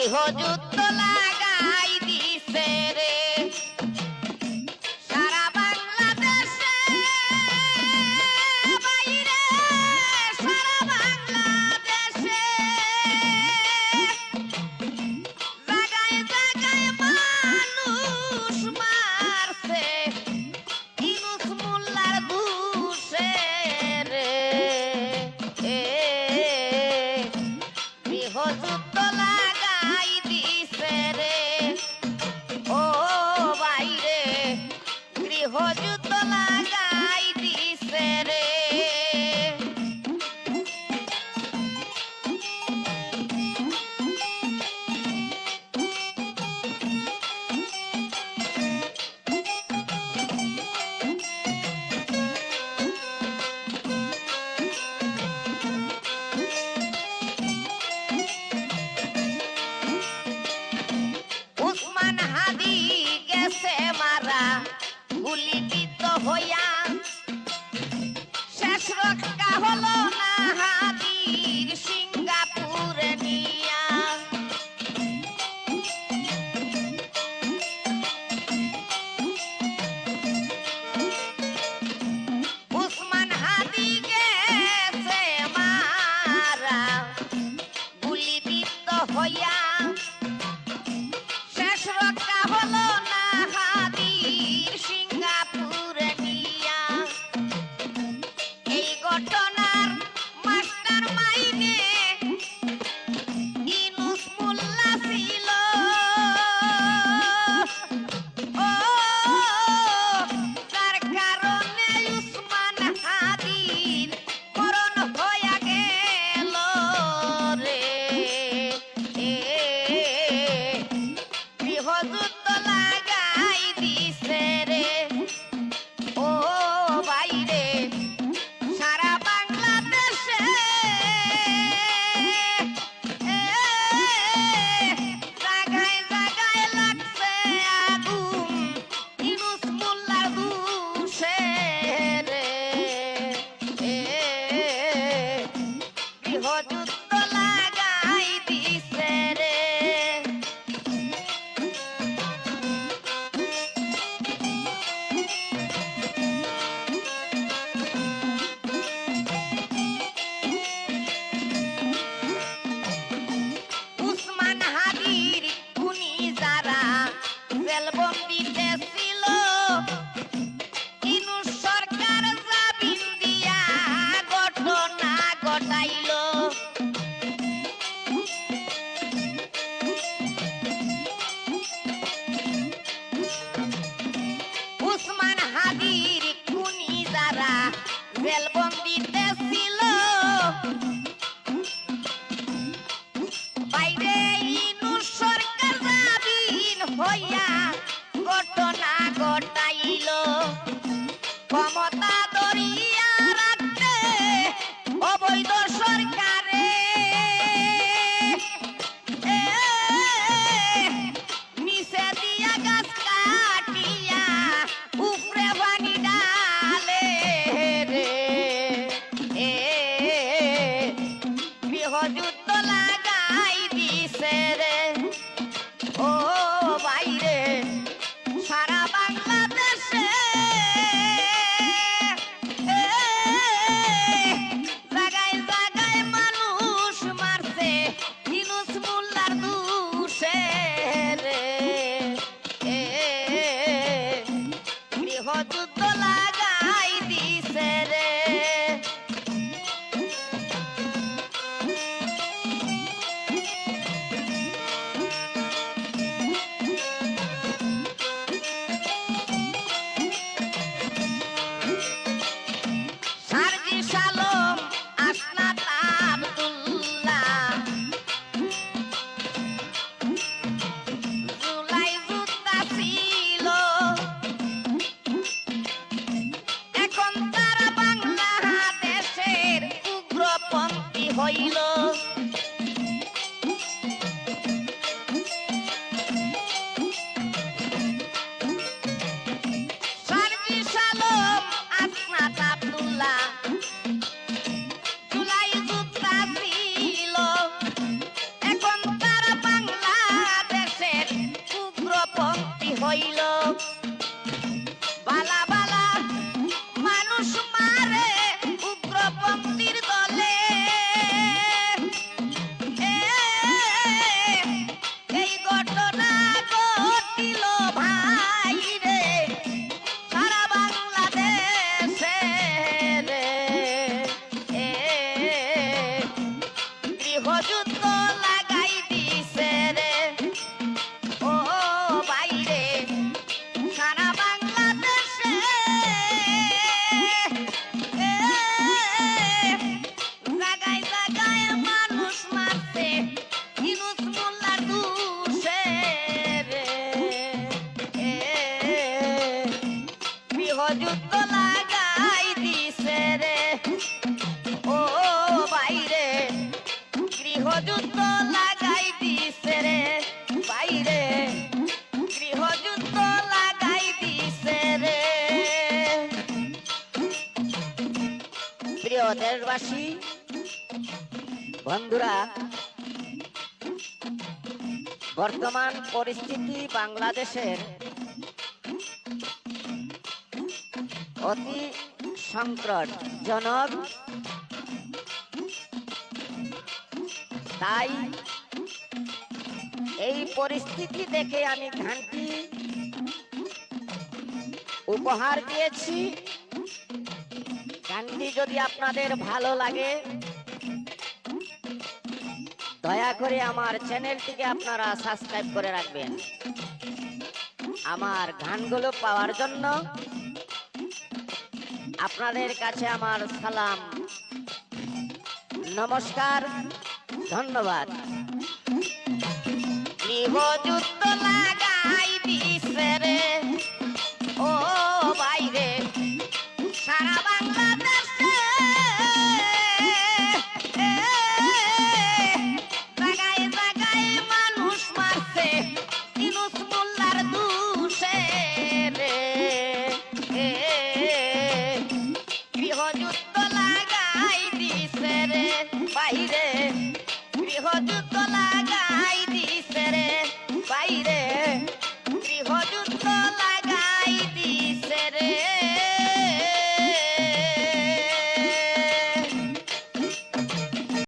গৃহযুদ্ধ লাগাই দিছে রে সারা বাংলাদেশে বাইরে সারা বাংলাদেশে জায়গায় জায়গায় মানুষ মারছে ইউনূস মোল্লার দুষে রে গৃহযুদ্ধ লাগাই দিছে রে ও বাইরে গৃহযুদ্ধ লাগাই দিছে রে উসমান হাদি গেছে মারা গুলিবিদ্ধ হইয়া শেষ রক্ষা হলো না হাদির সিঙ্গাপুরে নিয়া উসমান হাদি গেছে মারা গুলিবিদ্ধ হইয়া শেষ রক্ষা হলো না হাদির সিঙ্গাপুরে নিয়া এই ঘটনার মাস্টার মাইনে ইউনূস মোল্লা ছিল ও তার কারণে উসমান হাদির মরণ হইয়া গেল রে গৃহযুদ্ধ লাগাই দিছে রে ও বাইরে সারা বাংলাদেশে জায়গায় জায়গায় লাগছে আগুন ইউনূস মোল্লার দুষে রে গৃহযুদ্ধ লাগাই দিছে রে উসমান হাদির খুনি যারা জেলবন্দিতে ছিল ইউনূস সরকার জামিন দিয়া ঘটনা ঘটাইল উসমান হাদির খুনি যারা জেলবন্দিতে ছিল বাইরে ইউনূস সরকার জামিন হইয়া ঘটনা ঘটাইল ক্ষমতা ধরিয়া রাখতে অবৈধ সরকারে নিচে দিয়া গাছ কাটিয়া উপরে পানি ডালে রে গৃহযুদ্ধ লাগাই দিছে রে ও বাইরে সারা বাংলাদেশে জায়গায় জায়গায় মানুষ মারছে ইউনূস মোল্লার দুষে রে গৃহযুদ্ধ লাগাই দিছে রে সার্জিস আলম আসনাত আব্দুল্লাহ জুলাই যুদ্ধা ছিল এখন তারা বাংলাদেশের উগ্রপন্থী হইল সার্জিস আলম আসনাত আব্দুল্লাহ জুলাই যুদ্ধা ছিল এখন তারা বাংলা প্রিয় দেশবাসী, বন্ধুরা, বর্তমান পরিস্থিতি বাংলাদেশের অতি সংকটজনক। তাই এই পরিস্থিতি দেখে আমি গানটি উপহার দিয়েছি। গানটি যদি আপনাদের ভালো লাগে, দয়া করে আমার চ্যানেলটিকে আপনারা সাবস্ক্রাইব করে রাখবেন। আমার গানগুলো পাওয়ার জন্য আপনাদের কাছে আমার সালাম, নমস্কার, ধন্যবাদ। গৃহযুদ্ধ লাগে